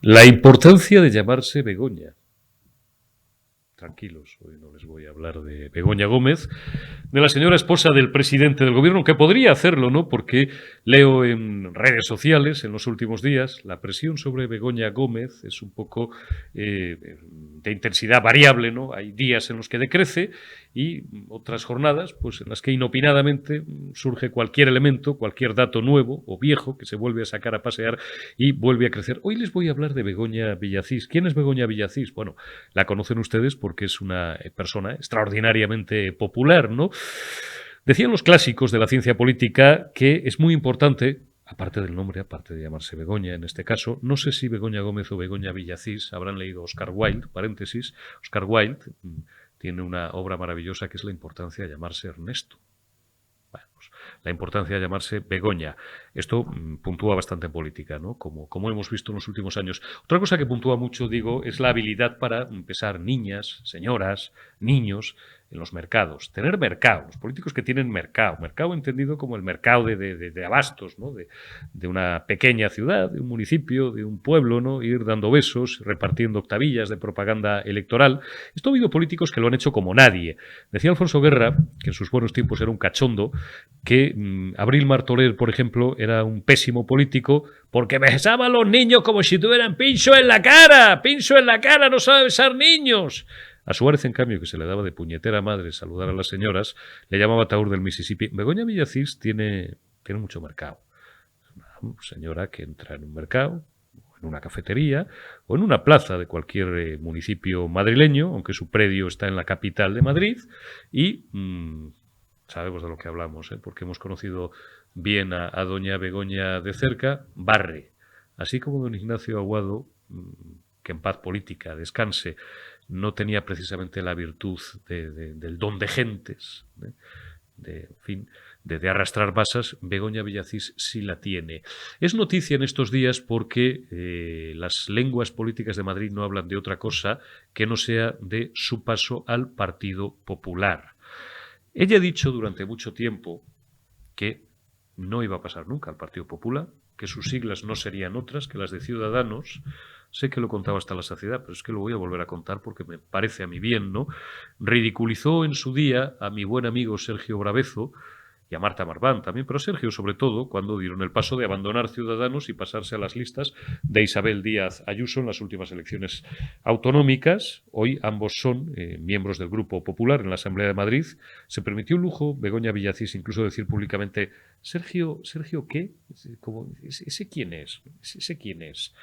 La importancia de llamarse Begoña. Tranquilos, hoy no les voy a hablar de Begoña Gómez, de la señora esposa del presidente del gobierno, que podría hacerlo, ¿no? Porque leo en redes sociales en los últimos días la presión sobre Begoña Gómez es un poco de intensidad variable, ¿no? Hay días en los que decrece y otras jornadas, pues en las que inopinadamente surge cualquier elemento, cualquier dato nuevo o viejo que se vuelve a sacar a pasear y vuelve a crecer. Hoy les voy a hablar de Begoña Villacís. ¿Quién es Begoña Villacís? Bueno, la conocen ustedes porque es una persona extraordinariamente popular, ¿no? Decían los clásicos de la ciencia política que es muy importante, aparte del nombre, aparte de llamarse Begoña en este caso, no sé si Begoña Gómez o Begoña Villacís habrán leído Oscar Wilde, paréntesis, Oscar Wilde tiene una obra maravillosa que es La importancia de llamarse Ernesto. Bueno, pues, la importancia de llamarse Begoña. Esto puntúa bastante en política, ¿no? Como hemos visto en los últimos años. Otra cosa que puntúa mucho, digo, es la habilidad para pesar niñas, señoras, niños en los mercados. Tener mercado. Los políticos que tienen mercado. Mercado entendido como el mercado de abastos, ¿no? De una pequeña ciudad, de un municipio, de un pueblo, ¿no? Ir dando besos, repartiendo octavillas de propaganda electoral. Esto ha habido políticos que lo han hecho como nadie. Decía Alfonso Guerra, que en sus buenos tiempos era un cachondo, que Abril Martorell, por ejemplo, era un pésimo político porque besaba a los niños como si tuvieran pincho en la cara. Pincho en la cara, no sabe besar niños. A Suárez, en cambio, que se le daba de puñetera madre saludar a las señoras, le llamaba Taur del Mississippi. Begoña Villacís tiene mucho mercado. Es una señora que entra en un mercado, en una cafetería o en una plaza de cualquier municipio madrileño, aunque su predio está en la capital de Madrid, y sabemos de lo que hablamos, porque hemos conocido bien a doña Begoña de cerca, barre. Así como don Ignacio Aguado, que en paz política descanse, no tenía precisamente la virtud del don de gentes, en fin, de arrastrar masas. Begoña Villacís sí la tiene. Es noticia en estos días porque las lenguas políticas de Madrid no hablan de otra cosa que no sea de su paso al Partido Popular. Ella ha dicho durante mucho tiempo que no iba a pasar nunca al Partido Popular, que sus siglas no serían otras que las de Ciudadanos. Sé que lo contaba hasta la saciedad, pero es que lo voy a volver a contar porque me parece a mí bien, ¿no? Ridiculizó en su día a mi buen amigo Sergio Bravezo y a Marta Marván también, pero a Sergio sobre todo, cuando dieron el paso de abandonar Ciudadanos y pasarse a las listas de Isabel Díaz Ayuso en las últimas elecciones autonómicas. Hoy ambos son miembros del Grupo Popular en la Asamblea de Madrid. Se permitió un lujo, Begoña Villacís, incluso decir públicamente: Sergio, ¿qué? ¿Ese quién es? ¿Ese quién es?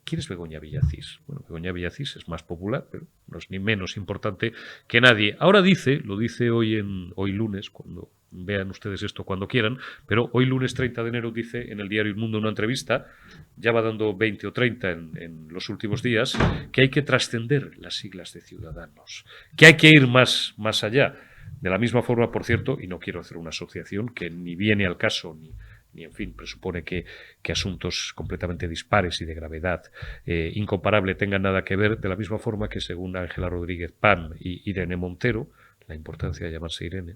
¿Quién es Begoña Villacís? Bueno, Begoña Villacís es más popular, pero no es ni menos importante que nadie. Ahora lo dice hoy lunes, cuando vean ustedes esto cuando quieran, pero hoy lunes 30 de enero dice en el diario El Mundo una entrevista, ya va dando 20 o 30 en los últimos días, que hay que trascender las siglas de Ciudadanos, que hay que ir más allá. De la misma forma, por cierto, y no quiero hacer una asociación que ni viene al caso ni en fin, presupone que asuntos completamente dispares y de gravedad incomparable tengan nada que ver, de la misma forma que según Ángela Rodríguez Pam y Irene Montero, la importancia de llamarse Irene,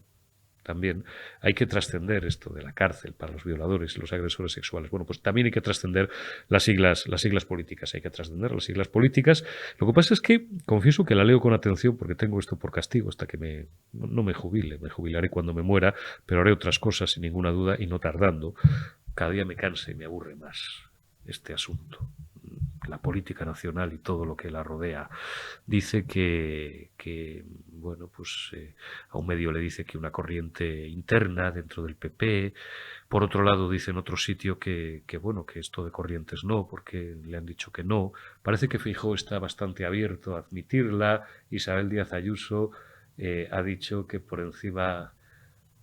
también hay que trascender esto de la cárcel para los violadores y los agresores sexuales. Bueno, pues también hay que trascender las siglas políticas, hay que trascender las siglas políticas. Lo que pasa es que confieso que la leo con atención porque tengo esto por castigo hasta que no me jubile. Me jubilaré cuando me muera, pero haré otras cosas sin ninguna duda y no tardando. Cada día me cansa y me aburre más este asunto. La política nacional y todo lo que la rodea. Dice que bueno, pues a un medio le dice que una corriente interna dentro del PP. Por otro lado, dice en otro sitio que bueno, que esto de corrientes no, porque le han dicho que no. Parece que Feijóo está bastante abierto a admitirla. Isabel Díaz Ayuso ha dicho que por encima,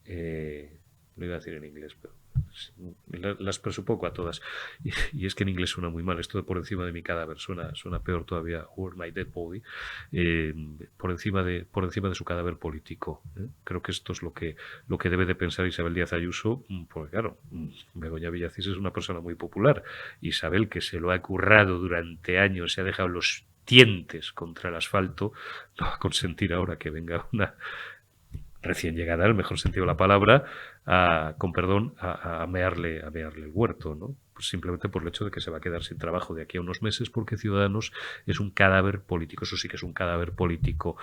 lo iba a decir en inglés, pero las presupongo a todas, y es que en inglés suena muy mal esto de por encima de mi cadáver, suena peor todavía, over my dead body, por encima de su cadáver político. Creo que esto es lo que debe de pensar Isabel Díaz Ayuso, porque claro, Begoña Villacís es una persona muy popular. Isabel, que se lo ha currado durante años, se ha dejado los dientes contra el asfalto, no va a consentir ahora que venga una recién llegada, en el mejor sentido de la palabra, con perdón, a mearle el huerto, ¿no? Pues simplemente por el hecho de que se va a quedar sin trabajo de aquí a unos meses porque Ciudadanos es un cadáver político, eso sí que es un cadáver político.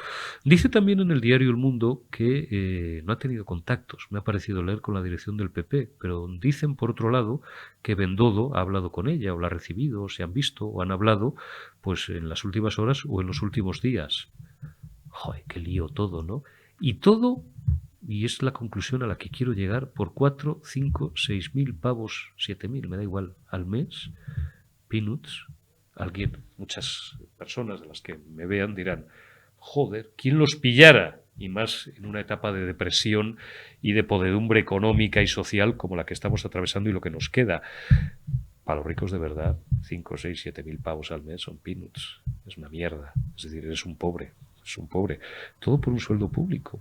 Dice también en el diario El Mundo que no ha tenido contactos, me ha parecido leer, con la dirección del PP, pero dicen por otro lado que Bendodo ha hablado con ella o la ha recibido, o se han visto o han hablado pues en las últimas horas o en los últimos días. Joder, qué lío todo, ¿no? Y todo, y es la conclusión a la que quiero llegar, por 4, 5, 6.000 pavos, 7.000, me da igual, al mes, peanuts. Muchas personas de las que me vean dirán, joder, ¿quién los pillara? Y más en una etapa de depresión y de podedumbre económica y social como la que estamos atravesando y lo que nos queda. Para los ricos de verdad, 5, 6, 7.000 pavos al mes son peanuts. Es una mierda. Es decir, eres un pobre. Es un pobre. Todo por un sueldo público.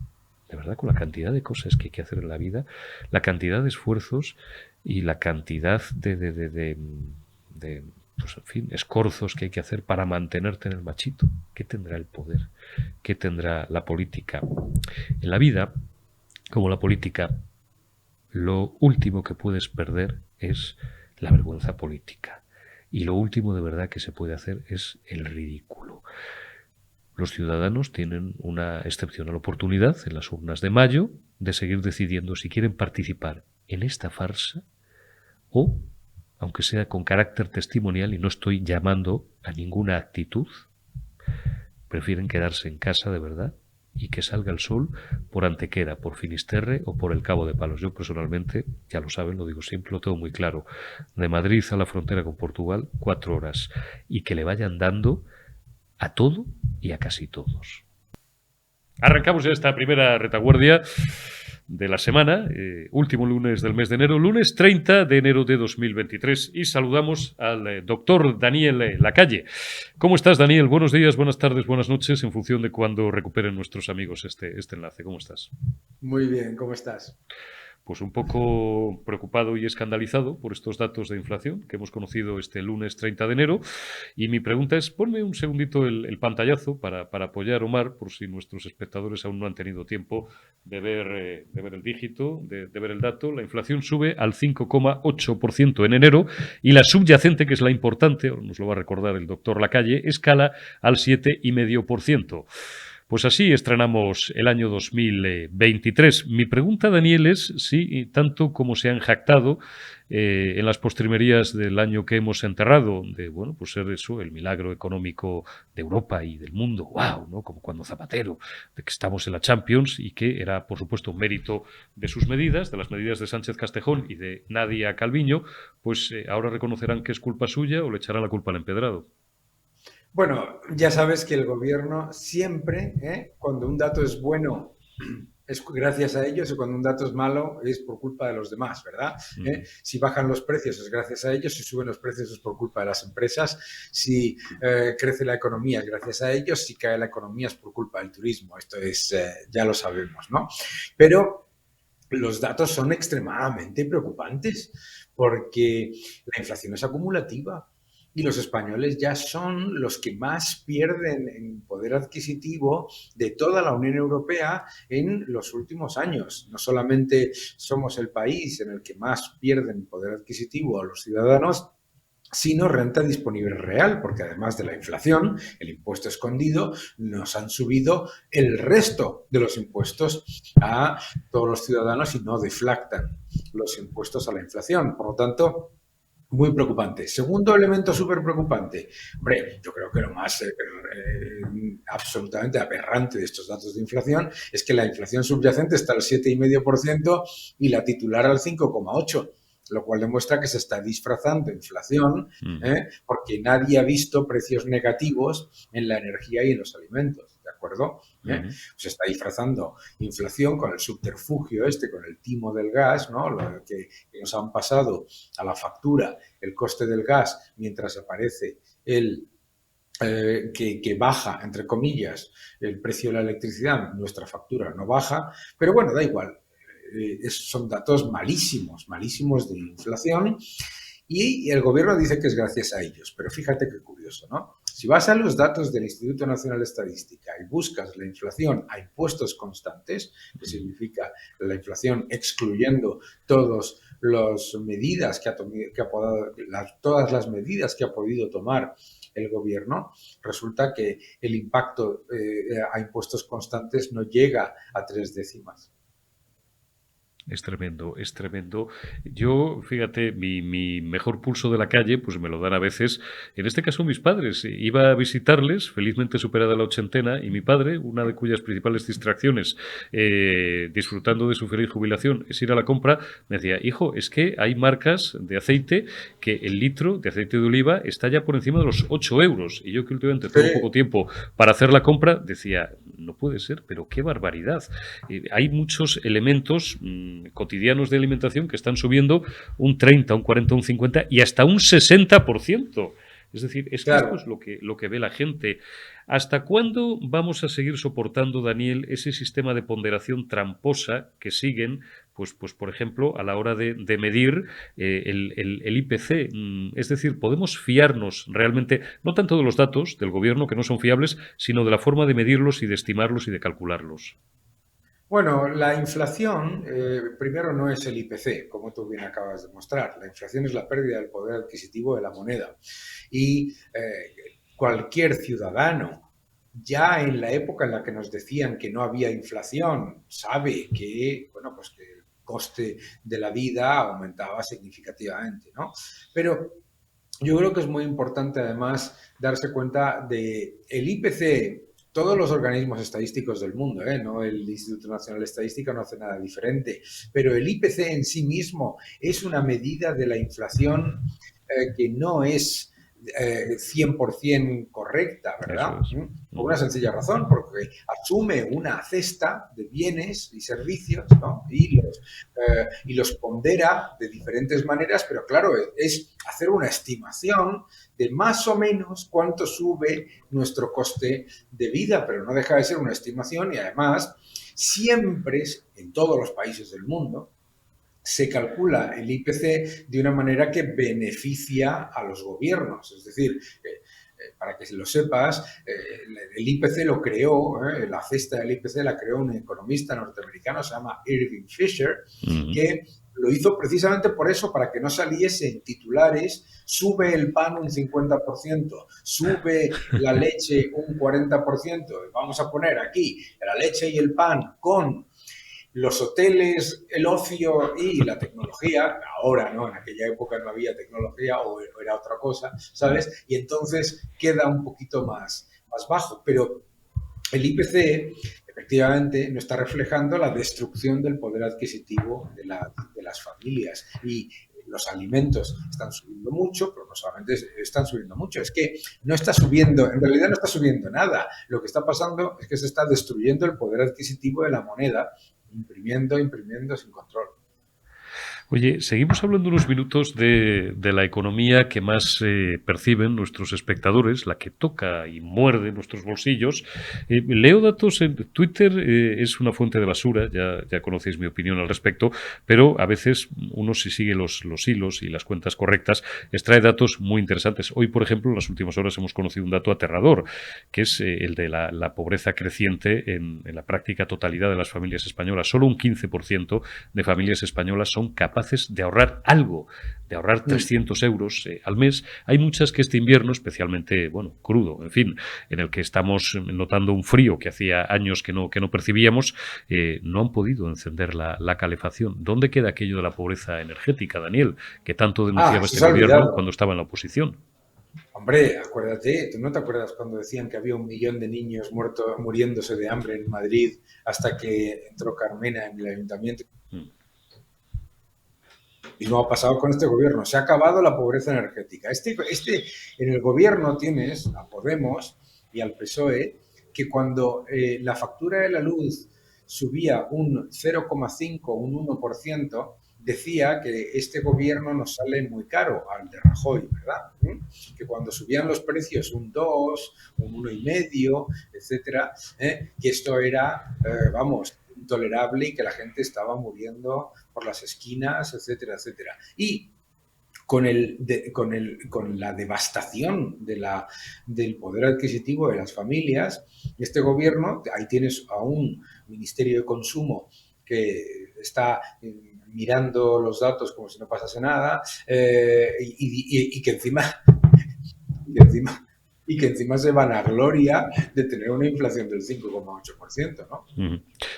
De verdad, con la cantidad de cosas que hay que hacer en la vida, la cantidad de esfuerzos y la cantidad de pues en fin, escorzos que hay que hacer para mantenerte en el machito. ¿Qué tendrá el poder? ¿Qué tendrá la política? En la vida, como la política, lo último que puedes perder es la vergüenza política. Y lo último de verdad que se puede hacer es el ridículo. Los ciudadanos tienen una excepcional oportunidad en las urnas de mayo de seguir decidiendo si quieren participar en esta farsa o, aunque sea con carácter testimonial, y no estoy llamando a ninguna actitud, prefieren quedarse en casa de verdad y que salga el sol por Antequera, por Finisterre o por el Cabo de Palos. Yo personalmente, ya lo saben, lo digo siempre, lo tengo muy claro. De Madrid a la frontera con Portugal, 4 horas. Y que le vayan dando a todo y a casi todos. Arrancamos ya esta primera retaguardia de la semana, último lunes del mes de enero, lunes 30 de enero de 2023, y saludamos al doctor Daniel Lacalle. ¿Cómo estás, Daniel? Buenos días, buenas tardes, buenas noches, en función de cuando recuperen nuestros amigos este enlace. ¿Cómo estás? Muy bien, ¿cómo estás? Pues un poco preocupado y escandalizado por estos datos de inflación que hemos conocido este lunes 30 de enero. Y mi pregunta es, ponme un segundito el pantallazo para apoyar a Omar, por si nuestros espectadores aún no han tenido tiempo de ver el dígito, de ver el dato. La inflación sube al 5,8% en enero y la subyacente, que es la importante, nos lo va a recordar el doctor Lacalle, escala al 7,5%. Pues así estrenamos el año 2023. Mi pregunta, Daniel, es si tanto como se han jactado en las postrimerías del año que hemos enterrado, de, bueno, pues ser eso, el milagro económico de Europa y del mundo, wow, ¿no? Como cuando Zapatero, de que estamos en la Champions y que era, por supuesto, un mérito de sus medidas, de las medidas de Sánchez Castejón y de Nadia Calviño, pues ahora reconocerán que es culpa suya o le echarán la culpa al empedrado. Bueno, ya sabes que el gobierno siempre, cuando un dato es bueno, es gracias a ellos, y cuando un dato es malo, es por culpa de los demás, ¿verdad? Si bajan los precios es gracias a ellos, si suben los precios es por culpa de las empresas, si crece la economía es gracias a ellos, si cae la economía es por culpa del turismo. Esto es, ya lo sabemos, ¿no? Pero los datos son extremadamente preocupantes porque la inflación es acumulativa. Y los españoles ya son los que más pierden en poder adquisitivo de toda la Unión Europea en los últimos años. No solamente somos el país en el que más pierden poder adquisitivo a los ciudadanos, sino renta disponible real, porque además de la inflación, el impuesto escondido, nos han subido el resto de los impuestos a todos los ciudadanos y no deflactan los impuestos a la inflación. Por lo tanto, muy preocupante. Segundo elemento súper preocupante. Hombre, yo creo que lo más absolutamente aberrante de estos datos de inflación es que la inflación subyacente está al 7,5% y la titular al 5,8%, lo cual demuestra que se está disfrazando inflación porque nadie ha visto precios negativos en la energía y en los alimentos. ¿De acuerdo? Se está disfrazando inflación con el subterfugio con el timo del gas, ¿no? Lo que nos han pasado a la factura el coste del gas mientras aparece que baja, entre comillas, el precio de la electricidad, nuestra factura no baja, pero bueno, da igual. Son datos malísimos, malísimos de inflación. Y el gobierno dice que es gracias a ellos, pero fíjate qué curioso, ¿no? Si vas a los datos del Instituto Nacional de Estadística y buscas la inflación a impuestos constantes, que significa la inflación excluyendo todas las medidas todas las medidas que ha podido tomar el gobierno, resulta que el impacto a impuestos constantes no llega a 3 décimas. Es tremendo, es tremendo. Yo, fíjate, mi mejor pulso de la calle, pues me lo dan a veces, en este caso mis padres. Iba a visitarles, felizmente superada la ochentena, y mi padre, una de cuyas principales distracciones, disfrutando de su feliz jubilación, es ir a la compra, me decía, hijo, es que hay marcas de aceite que el litro de aceite de oliva está ya por encima de los 8 euros. Y yo que últimamente tengo Sí. poco tiempo para hacer la compra, decía, no puede ser, pero qué barbaridad. Hay muchos elementos cotidianos de alimentación que están subiendo un 30, un 40, un 50 y hasta un 60%. Es decir, es que esto Claro. es lo que ve la gente. ¿Hasta cuándo vamos a seguir soportando, Daniel, ese sistema de ponderación tramposa que siguen, pues por ejemplo, a la hora de medir el IPC? Es decir, ¿podemos fiarnos realmente, no tanto de los datos del gobierno, que no son fiables, sino de la forma de medirlos y de estimarlos y de calcularlos? Bueno, la inflación, primero no es el IPC, como tú bien acabas de mostrar. La inflación es la pérdida del poder adquisitivo de la moneda. Y cualquier ciudadano, ya en la época en la que nos decían que no había inflación, sabe que, bueno, pues que el coste de la vida aumentaba significativamente, ¿no? Pero yo creo que es muy importante además darse cuenta de el IPC. Todos los organismos estadísticos del mundo, no el Instituto Nacional de Estadística no hace nada diferente, pero el IPC en sí mismo es una medida de la inflación que no es 100% correcta, Eso ¿verdad? es. Por una sencilla razón, porque asume una cesta de bienes y servicios, ¿no? Y los pondera de diferentes maneras, pero claro, es hacer una estimación de más o menos cuánto sube nuestro coste de vida, pero no deja de ser una estimación y además siempre en todos los países del mundo se calcula el IPC de una manera que beneficia a los gobiernos. Es decir, para que lo sepas, el IPC lo creó, la cesta del IPC la creó un economista norteamericano, se llama Irving Fisher, que lo hizo precisamente por eso, para que no saliese en titulares, sube el pan un 50%, sube la leche un 40%. Vamos a poner aquí la leche y el pan con los hoteles, el ocio y la tecnología. Ahora, ¿no? En aquella época no había tecnología o era otra cosa, ¿sabes? Y entonces queda un poquito más bajo. Pero el IPC efectivamente no está reflejando la destrucción del poder adquisitivo de las familias. Y los alimentos están subiendo mucho, pero no solamente están subiendo mucho, es que no está subiendo, en realidad no está subiendo nada. Lo que está pasando es que se está destruyendo el poder adquisitivo de la moneda, imprimiendo, imprimiendo sin control. Oye, seguimos hablando unos minutos de la economía que más perciben nuestros espectadores, la que toca y muerde nuestros bolsillos. Leo datos en Twitter, es una fuente de basura, ya conocéis mi opinión al respecto, pero a veces uno, si sigue los hilos y las cuentas correctas, extrae datos muy interesantes. Hoy, por ejemplo, en las últimas horas hemos conocido un dato aterrador, que es el de la pobreza creciente en la práctica totalidad de las familias españolas. Solo un 15% de familias españolas son capaces de ahorrar algo, de ahorrar 300 euros al mes. Hay muchas que este invierno, especialmente, bueno, crudo, en fin, en el que estamos notando un frío que hacía años que no percibíamos, no han podido encender la calefacción. ¿Dónde queda aquello de la pobreza energética, Daniel, que tanto denunciaba Se este os ha gobierno olvidado. cuando estaba en la oposición? Hombre, acuérdate, ¿tú no te acuerdas cuando decían que había 1 millón de niños muriéndose de hambre en Madrid hasta que entró Carmena en el ayuntamiento? Mm. Y no ha pasado con este gobierno. Se ha acabado la pobreza energética. En el gobierno tienes a Podemos y al PSOE que cuando la factura de la luz subía un 0,5, un 1%, decía que este gobierno nos sale muy caro al de Rajoy, ¿verdad? Que cuando subían los precios un 2, un 1,5, etcétera, que esto era, vamos, intolerable y que la gente estaba muriendo por las esquinas, etcétera, etcétera. Y con la devastación del poder adquisitivo de las familias, este gobierno, ahí tienes a un Ministerio de Consumo que está mirando los datos como si no pasase nada, y que encima y que encima se vanagloria de tener una inflación del 5,8%, ¿no?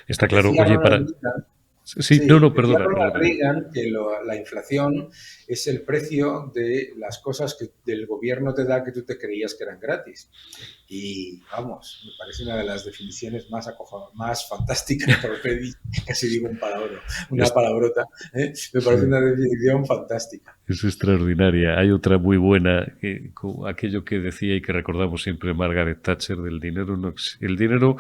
Está claro. Decía Oye, Ronald Reagan, Sí, sí, decía perdona, Ronald perdona. Reagan que la inflación es el precio de las cosas que el gobierno te da que tú te creías que eran gratis. Y vamos, me parece una de las definiciones más fantásticas, casi digo una Es, palabrota, ¿eh? Me parece sí. una definición fantástica. Es extraordinaria. Hay otra muy buena, aquello que decía y que recordamos siempre Margaret Thatcher, del dinero el dinero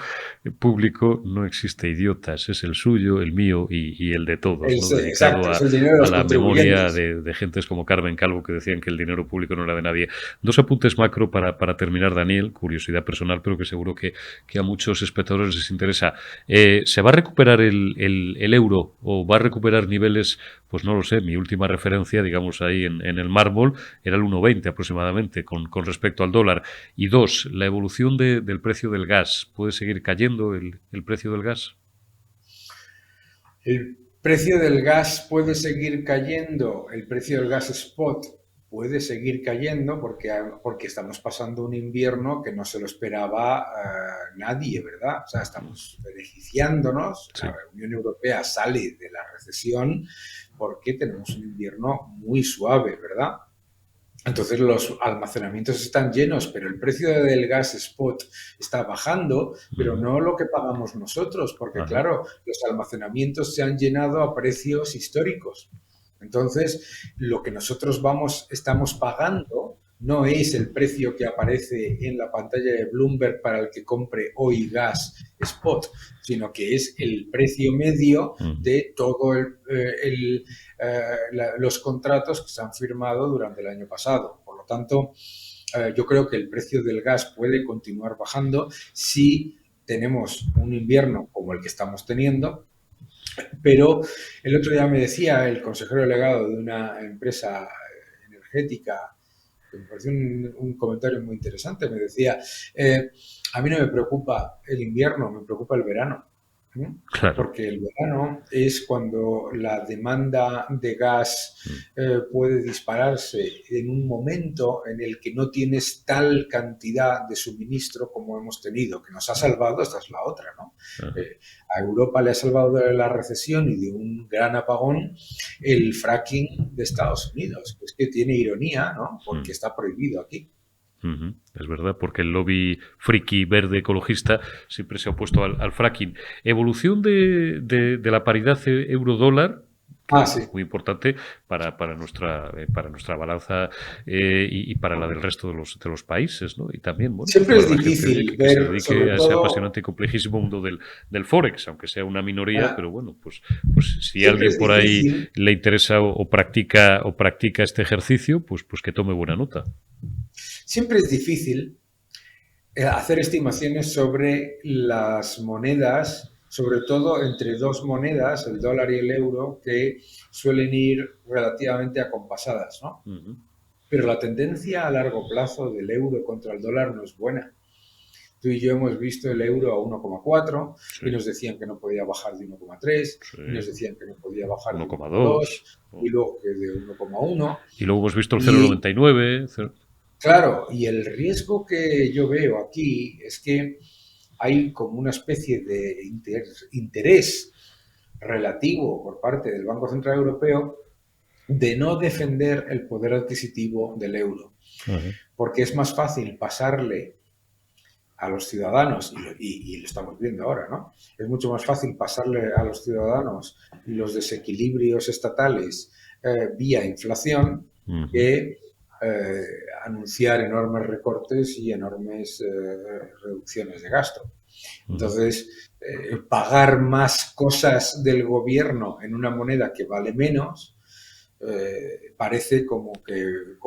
público no existe idiotas, es el suyo, el mío y el de todos, ¿no? Dedicado Exacto, es el dinero de a los la memoria contribuyentes. de gentes como Carmen Calvo que decían que el dinero público no era de nadie. Dos apuntes macro para terminar, Daniel, curiosidad personal, pero que seguro que a muchos espectadores les interesa. ¿Se va a recuperar el euro o va a recuperar niveles? Pues no lo sé, mi última referencia, digamos ahí en el mármol, era el 1,20 aproximadamente con respecto al dólar. Y dos, la evolución del precio del gas. ¿Puede seguir cayendo el precio del gas? El precio del gas puede seguir cayendo, el precio del gas spot puede seguir cayendo porque estamos pasando un invierno que no se lo esperaba nadie, ¿verdad? O sea, estamos beneficiándonos, Sí. la Unión Europea sale de la recesión porque tenemos un invierno muy suave, ¿verdad? Entonces los almacenamientos están llenos, pero el precio del gas spot está bajando, pero no lo que pagamos nosotros, porque Ajá. claro, los almacenamientos se han llenado a precios históricos. Entonces, lo que nosotros estamos pagando no es el precio que aparece en la pantalla de Bloomberg para el que compre hoy gas spot, sino que es el precio medio de todo los contratos que se han firmado durante el año pasado. Por lo tanto, yo creo que el precio del gas puede continuar bajando si tenemos un invierno como el que estamos teniendo. Pero el otro día me decía el consejero delegado de una empresa energética, que me pareció un comentario muy interesante, me decía, a mí no me preocupa el invierno, me preocupa el verano. ¿Eh? Claro. Porque el verano es cuando la demanda de gas puede dispararse en un momento en el que no tienes tal cantidad de suministro como hemos tenido, que nos ha salvado, esta es la otra, ¿no? A Europa le ha salvado de la recesión y de un gran apagón el fracking de Estados Unidos, que es que tiene ironía, ¿no? Porque está prohibido aquí. Es verdad, porque el lobby friki verde ecologista siempre se ha opuesto al fracking. Evolución de la paridad euro-dólar, que Sí. es muy importante para nuestra balanza y para la del resto de los países, ¿no? Y también, bueno, pues Siempre es para la gente, oye, difícil que se ver, sobre dedique a ese todo, apasionante y complejísimo mundo del Forex, aunque sea una minoría, pero bueno, pues si siempre alguien es por ahí difícil, le interesa o practica este ejercicio, pues que tome buena nota. siempre es difícil hacer estimaciones sobre las monedas, sobre todo entre dos monedas, el dólar y el euro, que suelen ir relativamente acompasadas, ¿no? Pero la tendencia a largo plazo del euro contra el dólar no es buena. Tú y yo hemos visto el euro a 1,4 Sí, y nos decían que no podía bajar de 1,3 sí. y nos decían que no podía bajar de 1,2. 1,2 y luego que de 1,1. Y luego hemos visto el Y 0,99. claro, y el riesgo que yo veo aquí es que hay como una especie de interés relativo por parte del Banco Central Europeo de no defender el poder adquisitivo del euro, porque es más fácil pasarle a los ciudadanos, y lo estamos viendo ahora, ¿no? Es mucho más fácil pasarle a los ciudadanos los desequilibrios estatales vía inflación que anunciar enormes recortes y enormes reducciones de gasto. Entonces, pagar más cosas del gobierno en una moneda que vale menos, parece como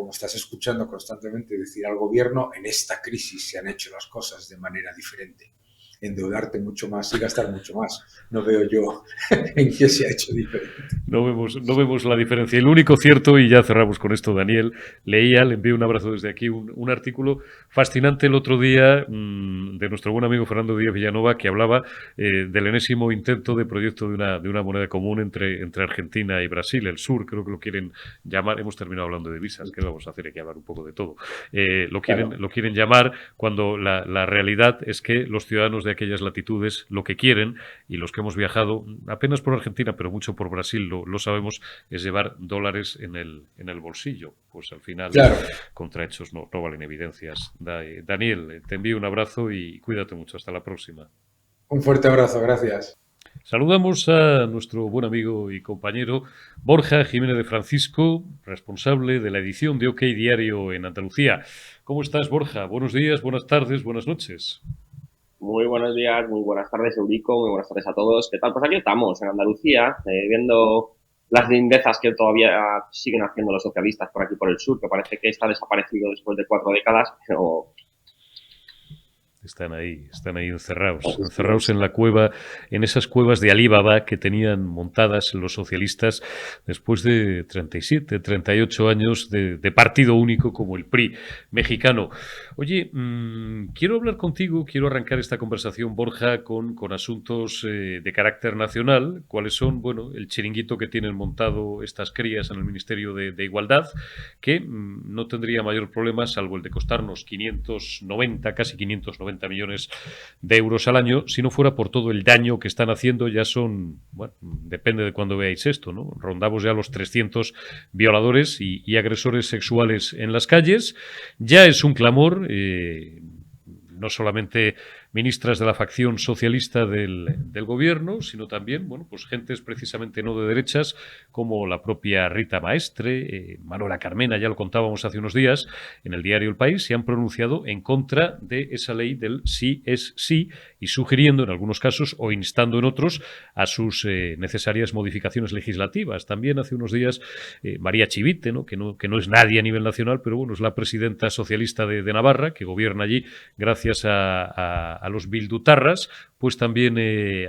estás escuchando constantemente decir al gobierno, en esta crisis se han hecho las cosas de manera diferente. endeudarte mucho más y gastar mucho más. No veo yo en qué se ha hecho diferente. No vemos la diferencia. Y lo único cierto, y ya cerramos con esto, Daniel, le envío un abrazo desde aquí, un artículo fascinante el otro día de nuestro buen amigo Fernando Díaz Villanova, que hablaba del enésimo intento de proyecto de una moneda común entre Argentina y Brasil. El sur, creo que lo quieren llamar. Hemos terminado hablando de visas, ¿qué vamos a hacer? Hay que hablar un poco de todo. Lo quieren llamar cuando la realidad es que los ciudadanos de aquellas latitudes lo que quieren, y los que hemos viajado apenas por Argentina, pero mucho por Brasil, lo sabemos, es llevar dólares en el bolsillo. Pues al final, contra hechos no valen evidencias. Daniel, te envío un abrazo y cuídate mucho. Hasta la próxima. Un fuerte abrazo, gracias. Saludamos a nuestro buen amigo y compañero Borja Jiménez de Francisco, responsable de la edición de OK Diario en Andalucía. ¿Cómo estás, Borja? Buenos días, buenas tardes, buenas noches. Muy buenos días, muy buenas tardes, Eurico, muy buenas tardes a todos. ¿Qué tal? Pues aquí estamos, en Andalucía, viendo las lindezas que todavía siguen haciendo los socialistas por aquí por el sur, que parece que está desaparecido después de 4 décadas, pero... Están ahí encerrados en la cueva, en esas cuevas de Alibaba que tenían montadas los socialistas después de 37, 38 años de partido único como el PRI mexicano. Oye, quiero hablar contigo, quiero arrancar esta conversación, Borja, con asuntos de carácter nacional. ¿Cuáles son, bueno, el chiringuito que tienen montado estas crías en el Ministerio de Igualdad, que no tendría mayor problema, salvo el de costarnos 590, casi 590 millones de euros al año, si no fuera por todo el daño que están haciendo? Ya son, bueno, depende de cuándo veáis esto, ¿no? Rondamos ya los 300 violadores y agresores sexuales en las calles. Ya es un clamor, no solamente ministras de la facción socialista del gobierno, sino también, bueno, pues gentes precisamente no de derechas, como la propia Rita Maestre, Manuela Carmena, ya lo contábamos hace unos días en el diario El País, se han pronunciado en contra de esa ley del sí es sí, y sugiriendo en algunos casos o instando en otros a sus necesarias modificaciones legislativas. También hace unos días María Chivite, ¿no? Que no es nadie a nivel nacional, pero bueno, es la presidenta socialista de Navarra, que gobierna allí gracias a los bildutarras, pues también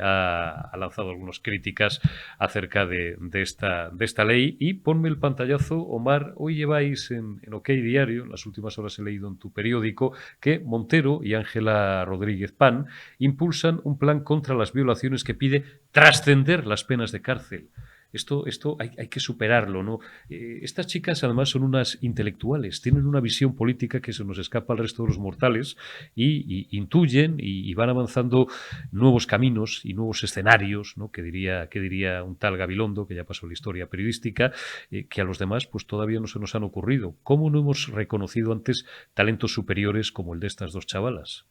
ha lanzado algunas críticas acerca de esta ley. Y ponme el pantallazo, Omar. Hoy lleváis en OK Diario, en las últimas horas he leído en tu periódico, que Montero y Ángela Rodríguez Pan impulsan un plan contra las violaciones que pide trascender las penas de cárcel. Esto hay que superarlo, ¿no? Estas chicas además son unas intelectuales, tienen una visión política que se nos escapa al resto de los mortales y intuyen y van avanzando nuevos caminos y nuevos escenarios, ¿no? Que diría un tal Gabilondo, que ya pasó la historia periodística, que a los demás pues todavía no se nos han ocurrido. ¿Cómo no hemos reconocido antes talentos superiores como el de estas dos chavalas?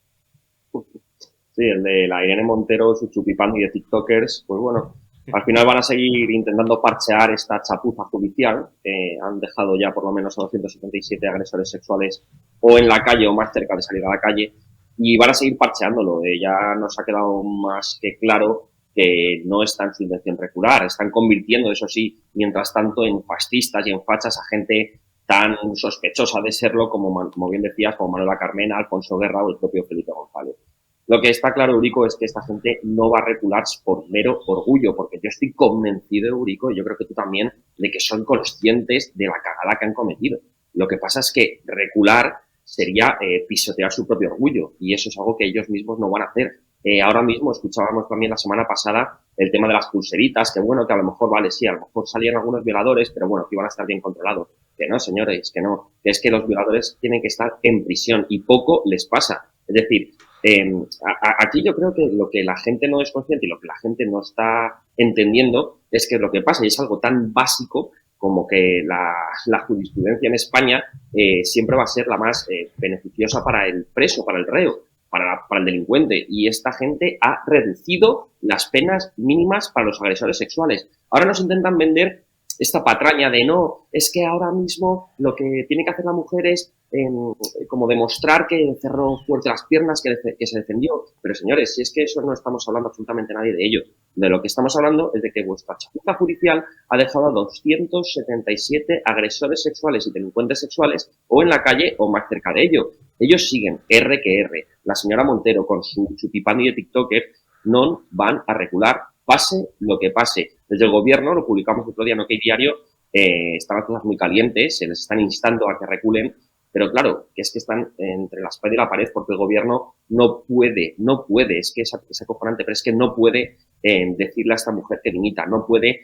Sí, el de la Irene Montero, su chupipán y de TikTokers, pues bueno, al final van a seguir intentando parchear esta chapuza judicial, que han dejado ya por lo menos a 277 agresores sexuales o en la calle o más cerca de salir a la calle, y van a seguir parcheándolo. Ya nos ha quedado más que claro que no está en su intención recular. Están convirtiendo, eso sí, mientras tanto, en fascistas y en fachas a gente tan sospechosa de serlo como bien decías, como Manuela Carmena, Alfonso Guerra o el propio Felipe González. Lo que está claro, Eurico, es que esta gente no va a recular por mero orgullo, porque yo estoy convencido, Eurico, y yo creo que tú también, de que son conscientes de la cagada que han cometido. Lo que pasa es que recular sería pisotear su propio orgullo, y eso es algo que ellos mismos no van a hacer. Ahora mismo escuchábamos también la semana pasada el tema de las pulseritas, que bueno, que a lo mejor, vale, sí, a lo mejor salían algunos violadores, pero bueno, que iban a estar bien controlados. Que no, señores, que no, que es que los violadores tienen que estar en prisión y poco les pasa. Es decir, aquí yo creo que lo que la gente no es consciente y lo que la gente no está entendiendo es que lo que pasa, y es algo tan básico como que la jurisprudencia en España siempre va a ser la más beneficiosa para el preso, para el reo, para el delincuente, y esta gente ha reducido las penas mínimas para los agresores sexuales. Ahora nos intentan vender esta patraña de no, es que ahora mismo lo que tiene que hacer la mujer es como demostrar que cerró fuerte las piernas, que se defendió. Pero señores, si es que eso no estamos hablando absolutamente nadie de ello. De lo que estamos hablando es de que vuestra chapuza judicial ha dejado a 277 agresores sexuales y delincuentes sexuales o en la calle o más cerca de ello. Ellos siguen R que R. La señora Montero con su chupipandi de TikToker no van a recular, pase lo que pase. Desde el gobierno, lo publicamos el otro día en OK Diario, están las cosas muy calientes, se les están instando a que reculen, pero claro, que es que están entre la espalda y la pared porque el gobierno no puede, es que es acojonante, pero es que no puede decirle a esta mujer que limita, no puede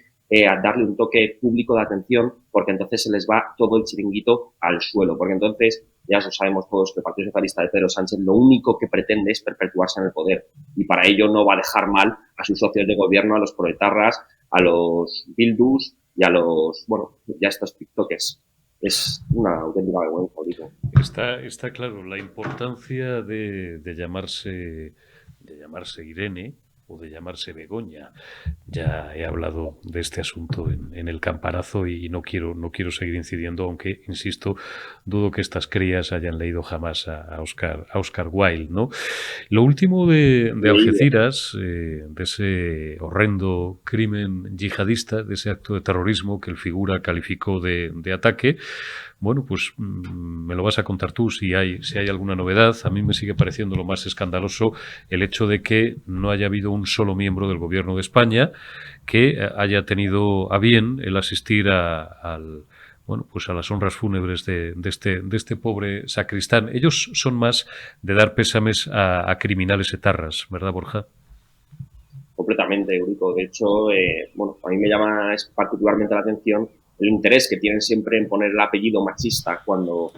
darle un toque público de atención porque entonces se les va todo el chiringuito al suelo, porque entonces ya lo sabemos todos que el Partido Socialista de Pedro Sánchez lo único que pretende es perpetuarse en el poder y para ello no va a dejar mal a sus socios de gobierno, a los proetarras, a los bildus y a los, bueno, ya estos tiktokers. Es una auténtica vergüenza, digo. Está claro la importancia de llamarse Irene o de llamarse Begoña. Ya he hablado de este asunto en el campanazo y no quiero seguir incidiendo, aunque, insisto, dudo que estas crías hayan leído jamás a Oscar Wilde, ¿no? Lo último de Algeciras, de ese horrendo crimen yihadista, de ese acto de terrorismo que el figura calificó de ataque, bueno, pues me lo vas a contar tú si hay alguna novedad. A mí me sigue pareciendo lo más escandaloso el hecho de que no haya habido un solo miembro del Gobierno de España que haya tenido a bien el asistir a las honras fúnebres de este pobre sacristán. Ellos son más de dar pésames a criminales etarras, ¿verdad, Borja? Completamente, Eurico. De hecho, a mí me llama particularmente la atención el interés que tienen siempre en poner el apellido machista cuando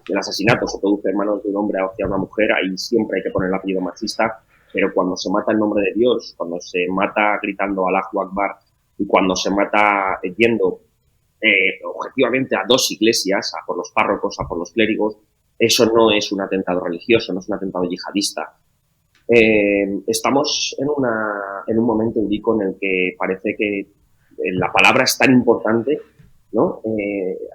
el asesinato se produce en manos de un hombre hacia una mujer, ahí siempre hay que poner el apellido machista, pero cuando se mata en nombre de Dios, cuando se mata gritando Allahu Akbar y cuando se mata yendo objetivamente a dos iglesias, a por los párrocos, a por los clérigos, eso no es un atentado religioso, no es un atentado yihadista. Estamos en un momento, Eurico, en el que parece que la palabra es tan importante, ¿no?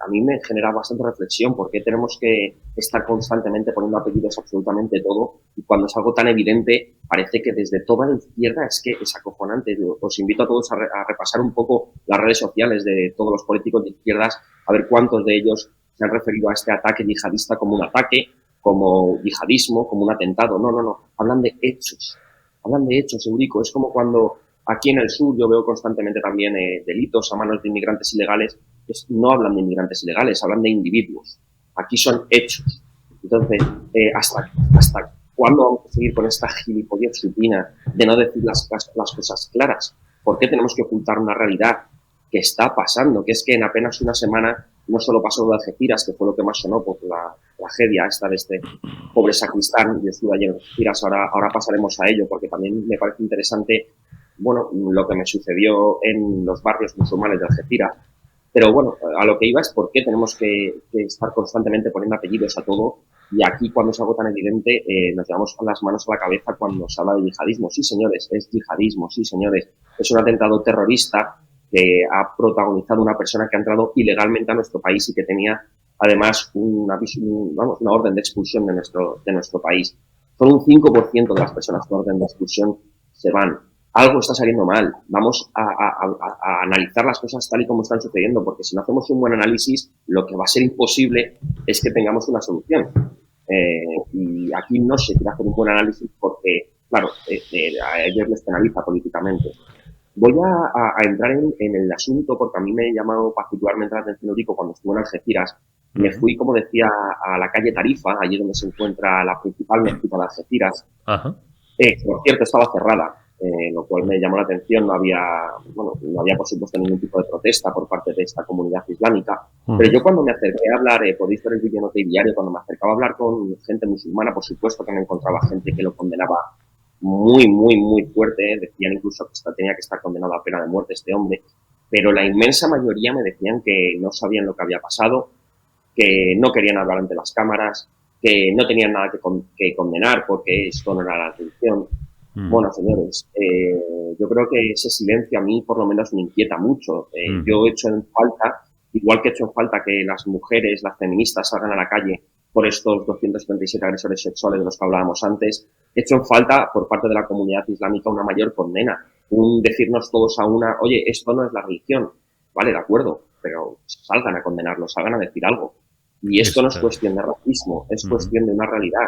A mí me genera bastante reflexión porque tenemos que estar constantemente poniendo apellidos absolutamente todo y cuando es algo tan evidente parece que desde toda la izquierda es que es acojonante. Os invito a todos a repasar un poco las redes sociales de todos los políticos de izquierdas a ver cuántos de ellos se han referido a este ataque yihadista como un ataque, como yihadismo, como un atentado. No. Hablan de hechos, Eurico. Es como cuando aquí en el sur yo veo constantemente también delitos a manos de inmigrantes ilegales. No hablan de inmigrantes ilegales, hablan de individuos. Aquí son hechos. Entonces, ¿hasta cuándo vamos a seguir con esta gilipollez supina de no decir las cosas claras? ¿Por qué tenemos que ocultar una realidad que está pasando? Que es que en apenas una semana no solo pasó lo de Algeciras, que fue lo que más sonó por la tragedia esta de este pobre sacristán, yo estuve ayer en Algeciras, ahora pasaremos a ello, porque también me parece interesante lo que me sucedió en los barrios musulmanes de Algeciras. Pero a lo que iba es por qué tenemos que estar constantemente poniendo apellidos a todo y aquí cuando es algo tan evidente nos llevamos las manos a la cabeza cuando se habla de yihadismo. Sí, señores, es yihadismo, sí, señores. Es un atentado terrorista que ha protagonizado una persona que ha entrado ilegalmente a nuestro país y que tenía además una orden de expulsión de nuestro país. Solo un 5% de las personas con orden de expulsión se van. Algo está saliendo mal. Vamos a analizar las cosas tal y como están sucediendo, porque si no hacemos un buen análisis, lo que va a ser imposible es que tengamos una solución. Y aquí no se quiere hacer un buen análisis porque, claro, a ellos les penaliza políticamente. Voy a entrar en el asunto porque a mí me ha llamado particularmente la atención, Eurico, cuando estuve en Algeciras. Me fui, como decía, a la calle Tarifa, allí donde se encuentra la principal mezquita de Algeciras. Ajá. Por cierto, estaba cerrada. Lo cual me llamó la atención. No había por supuesto ningún tipo de protesta por parte de esta comunidad islámica. Pero yo cuando me acerqué a hablar, podéis ver el vídeo en OK Diario, cuando me acercaba a hablar con gente musulmana, por supuesto que me encontraba gente que lo condenaba muy, muy, muy fuerte. Decían incluso que tenía que estar condenado a pena de muerte este hombre. Pero la inmensa mayoría me decían que no sabían lo que había pasado, que no querían hablar ante las cámaras, que no tenían nada que condenar porque esto no era la religión. Bueno, señores, yo creo que ese silencio a mí por lo menos me inquieta mucho. Yo he hecho en falta, igual que he hecho en falta que las mujeres, las feministas salgan a la calle por estos 277 agresores sexuales de los que hablábamos antes, he hecho en falta por parte de la comunidad islámica una mayor condena, un decirnos todos a una, oye, esto no es la religión, vale, de acuerdo, pero salgan a condenarlo, salgan a decir algo. Y esto no es cuestión de racismo, es cuestión de una realidad.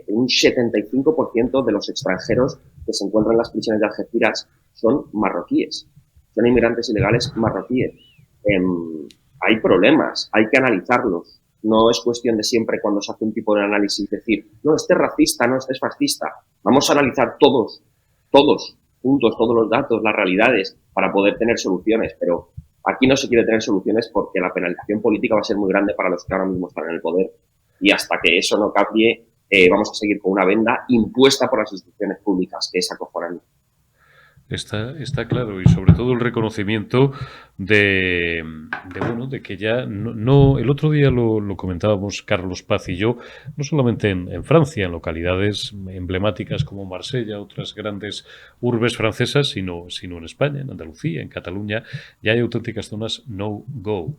Un 75% de los extranjeros que se encuentran en las prisiones de Algeciras son marroquíes, son inmigrantes ilegales marroquíes. Hay problemas, hay que analizarlos. No es cuestión de siempre cuando se hace un tipo de análisis decir, no, este es racista, no, este es fascista. Vamos a analizar todos juntos, todos los datos, las realidades, para poder tener soluciones, pero aquí no se quiere tener soluciones porque la penalización política va a ser muy grande para los que ahora mismo están en el poder. Y hasta que eso no cambie, vamos a seguir con una venda impuesta por las instituciones públicas, que es acojonante. Está claro, y sobre todo el reconocimiento de que ya no el otro día lo comentábamos Carlos Paz y yo, no solamente en Francia, en localidades emblemáticas como Marsella, otras grandes urbes francesas, sino en España, en Andalucía, en Cataluña, ya hay auténticas zonas no-go,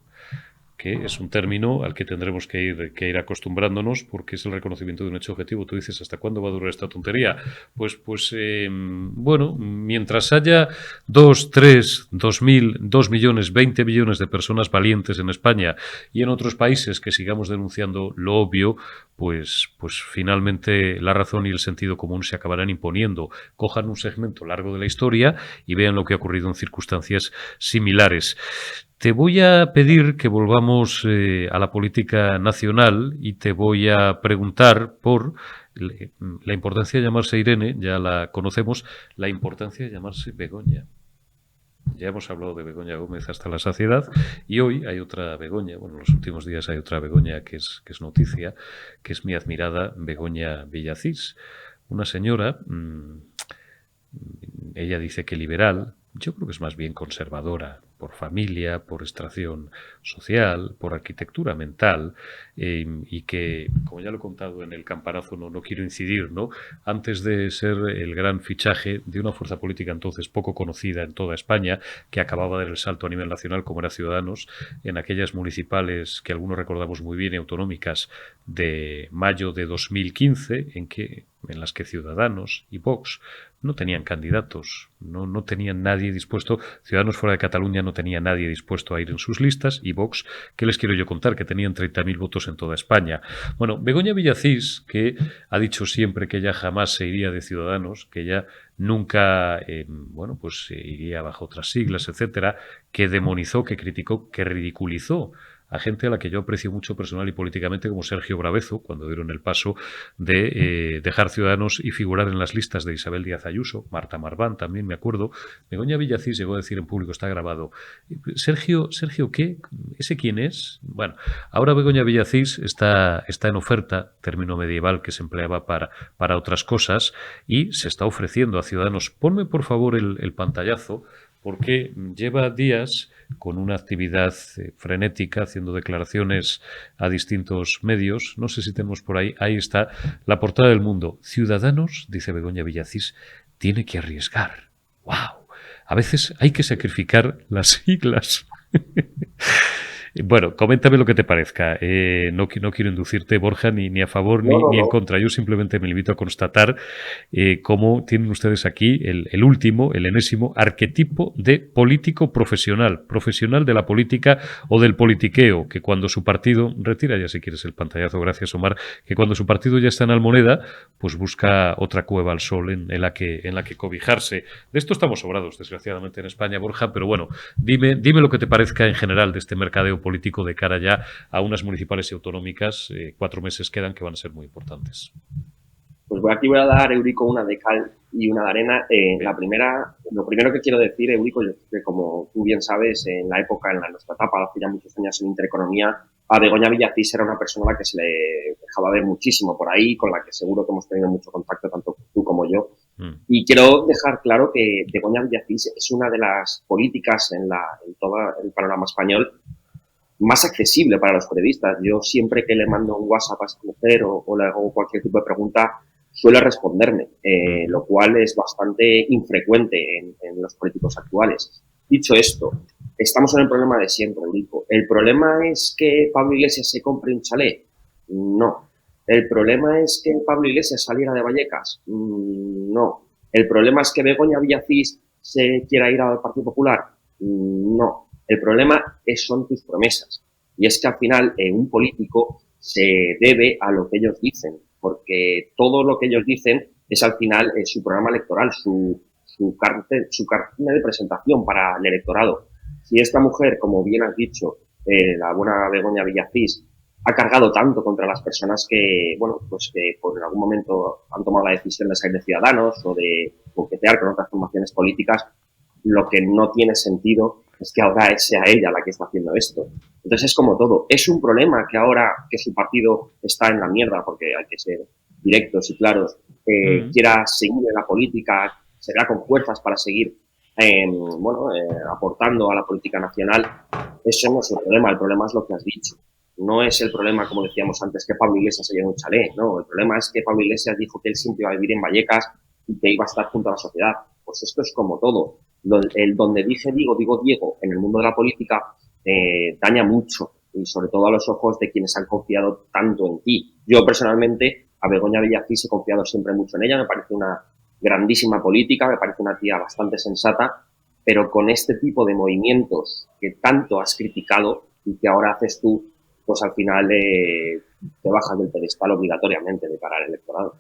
que es un término al que tendremos que ir acostumbrándonos porque es el reconocimiento de un hecho objetivo. Tú dices, ¿hasta cuándo va a durar esta tontería? Bueno, mientras haya 2, 3, 2.000, 2 millones, 20 millones de personas valientes en España y en otros países que sigamos denunciando lo obvio, pues finalmente la razón y el sentido común se acabarán imponiendo. Cojan un segmento largo de la historia y vean lo que ha ocurrido en circunstancias similares. Te voy a pedir que volvamos a la política nacional y te voy a preguntar por la importancia de llamarse Irene, ya la conocemos, la importancia de llamarse Begoña. Ya hemos hablado de Begoña Gómez hasta la saciedad y hoy hay otra Begoña, bueno, en los últimos días hay otra Begoña que es noticia, que es mi admirada Begoña Villacís, una señora, ella dice que liberal, yo creo que es más bien conservadora, por familia, por extracción social, por arquitectura mental, y que, como ya lo he contado en el campanazo, no quiero incidir, ¿no? Antes de ser el gran fichaje de una fuerza política entonces poco conocida en toda España, que acababa de dar el salto a nivel nacional, como era Ciudadanos, en aquellas municipales que algunos recordamos muy bien, autonómicas, de mayo de 2015, en las que Ciudadanos y Vox no tenían candidatos, no tenían nadie dispuesto. Ciudadanos fuera de Cataluña no tenía nadie dispuesto a ir en sus listas y Vox, ¿qué les quiero yo contar? Que tenían 30.000 votos en toda España. Bueno, Begoña Villacís, que ha dicho siempre que ella jamás se iría de Ciudadanos, que ella nunca, iría bajo otras siglas, etcétera, que demonizó, que criticó, que ridiculizó a gente a la que yo aprecio mucho personal y políticamente, como Sergio Bravezo, cuando dieron el paso de dejar Ciudadanos y figurar en las listas de Isabel Díaz Ayuso, Marta Marván también, me acuerdo. Begoña Villacís llegó a decir en público, está grabado, Sergio, ¿qué? ¿Ese quién es? Bueno, ahora Begoña Villacís está en oferta, término medieval que se empleaba para otras cosas, y se está ofreciendo a Ciudadanos. Ponme, por favor, el pantallazo, porque lleva días con una actividad frenética, haciendo declaraciones a distintos medios. No sé si tenemos por ahí está la portada del Mundo. Ciudadanos, dice Begoña Villacís, tiene que arriesgar. ¡Wow! A veces hay que sacrificar las siglas. Bueno, coméntame lo que te parezca. No quiero inducirte, Borja, ni a favor ni en contra. Yo simplemente me limito a constatar cómo tienen ustedes aquí el último, el enésimo arquetipo de político profesional de la política o del politiqueo, que cuando su partido, retira ya si quieres el pantallazo, gracias Omar, que cuando su partido ya está en Almoneda, pues busca otra cueva al sol en la que cobijarse. De esto estamos sobrados, desgraciadamente, en España, Borja, pero bueno, dime lo que te parezca en general de este mercadeo político de cara ya a unas municipales y autonómicas. 4 meses quedan que van a ser muy importantes. Pues aquí voy a dar, Eurico, una de cal y una de arena. Lo primero que quiero decir, Eurico, es que como tú bien sabes, en la época, en nuestra etapa, hace ya muchos años en Intereconomía, a Begoña Villacís era una persona a la que se le dejaba ver muchísimo por ahí, con la que seguro que hemos tenido mucho contacto, tanto tú como yo. Y quiero dejar claro que Begoña Villacís es una de las políticas en todo el panorama español más accesible para los periodistas. Yo siempre que le mando un WhatsApp a esta mujer o le hago cualquier tipo de pregunta, suele responderme, lo cual es bastante infrecuente en los políticos actuales. Dicho esto, estamos en el problema de siempre, Eurico. ¿El problema es que Pablo Iglesias se compre un chalet? No. ¿El problema es que Pablo Iglesias saliera de Vallecas? No. ¿El problema es que Begoña Villacís se quiera ir al Partido Popular? No. El problema son tus promesas. Y es que al final un político se debe a lo que ellos dicen, porque todo lo que ellos dicen es al final su programa electoral, su cartilla de presentación para el electorado. Si esta mujer, como bien has dicho, la buena Begoña Villacís, ha cargado tanto contra las personas que, bueno, pues que por algún momento han tomado la decisión de salir de Ciudadanos o de coquetear con otras formaciones políticas, lo que no tiene sentido es que ahora sea ella la que está haciendo esto. Entonces es como todo. Es un problema que ahora que su partido está en la mierda, porque hay que ser directos y claros, quiera seguir en la política, se vea con fuerzas para seguir aportando a la política nacional. Eso no es el problema es lo que has dicho. No es el problema, como decíamos antes, que Pablo Iglesias se lleve un chalet, no. El problema es que Pablo Iglesias dijo que él siempre iba a vivir en Vallecas y que iba a estar junto a la sociedad. Pues esto es como todo. Donde dice Diego, en el mundo de la política, daña mucho, y sobre todo a los ojos de quienes han confiado tanto en ti. Yo personalmente a Begoña Villacís he confiado siempre mucho en ella, me parece una grandísima política, me parece una tía bastante sensata, pero con este tipo de movimientos que tanto has criticado y que ahora haces tú, pues al final te bajas del pedestal obligatoriamente de cara al electorado.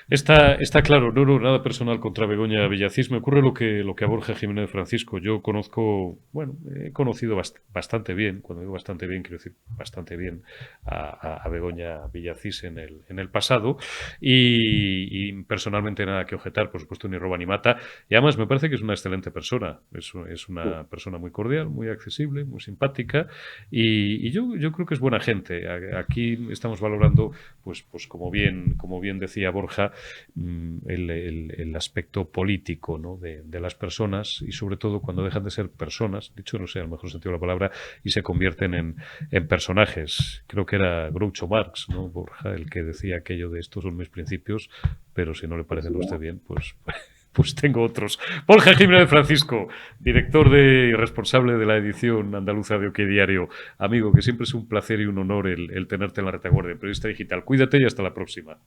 Está claro, no, nada personal contra Begoña Villacís. Me ocurre lo que a Borja Jiménez Francisco. Yo he conocido bastante bien, cuando digo bastante bien, quiero decir bastante bien a Begoña Villacís en el pasado, y personalmente nada que objetar, por supuesto, ni roba ni mata. Y además me parece que es una excelente persona. Es una persona muy cordial, muy accesible, muy simpática, y yo creo que es buena gente. Aquí estamos valorando, pues como bien decía Borja, el aspecto político, ¿no?, de las personas, y sobre todo cuando dejan de ser personas, dicho no sé, al mejor sentido de la palabra, y se convierten en personajes. Creo que era Groucho Marx, ¿no?, Borja, el que decía aquello de estos son mis principios, pero si no le parecen a usted bien, pues tengo otros. Borja Jiménez Francisco, director y responsable de la edición andaluza de OK Diario. Amigo, que siempre es un placer y un honor el tenerte en la retaguardia, periodista digital. Cuídate y hasta la próxima.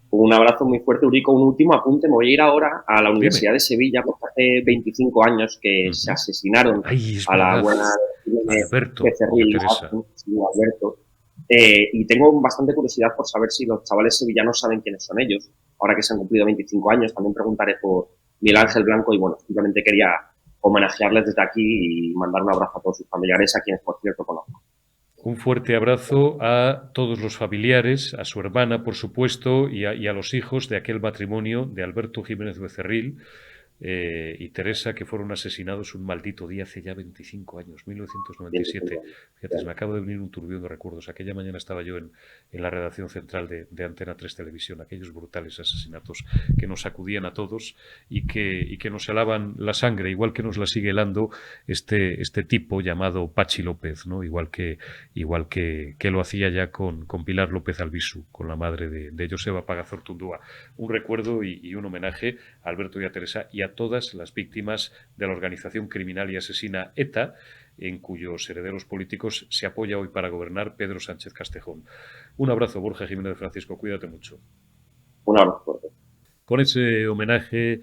Un abrazo muy fuerte, Eurico. Un último apunte. Me voy a ir ahora a la Universidad de Sevilla, porque hace 25 años que se asesinaron a la buena Alberto Becerril, Alberto. Y tengo bastante curiosidad por saber si los chavales sevillanos saben quiénes son ellos. Ahora que se han cumplido 25 años, también preguntaré por Miguel Ángel Blanco y, bueno, simplemente quería homenajearles desde aquí y mandar un abrazo a todos sus familiares, a quienes, por cierto, conozco. Un fuerte abrazo a todos los familiares, a su hermana, por supuesto, y a los hijos de aquel matrimonio de Alberto Jiménez Becerril y Teresa, que fueron asesinados un maldito día hace ya 25 años, 1997. Fíjate, me acaba de venir un turbión de recuerdos. Aquella mañana estaba yo en la redacción central de Antena 3 Televisión, aquellos brutales asesinatos que nos sacudían a todos y que nos helaban la sangre, igual que nos la sigue helando este tipo llamado Pachi López, ¿no? Igual que lo hacía ya con Pilar López Albisu, con la madre de Joseba Pagazortundúa. Un recuerdo y un homenaje a Alberto y a Teresa y a todas las víctimas de la organización criminal y asesina ETA, en cuyos herederos políticos se apoya hoy para gobernar Pedro Sánchez Castejón. Un abrazo, Borja Jiménez Francisco, cuídate mucho. Un abrazo. Con ese homenaje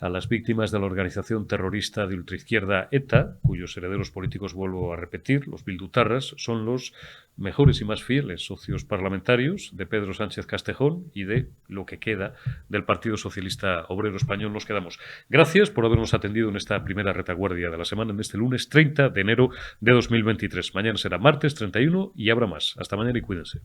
a las víctimas de la organización terrorista de ultraizquierda ETA, cuyos herederos políticos, vuelvo a repetir, los bildutarras, son los mejores y más fieles socios parlamentarios de Pedro Sánchez Castejón y de lo que queda del Partido Socialista Obrero Español. Nos quedamos. Gracias por habernos atendido en esta primera retaguardia de la semana, en este lunes 30 de enero de 2023. Mañana será martes 31 y habrá más. Hasta mañana y cuídense.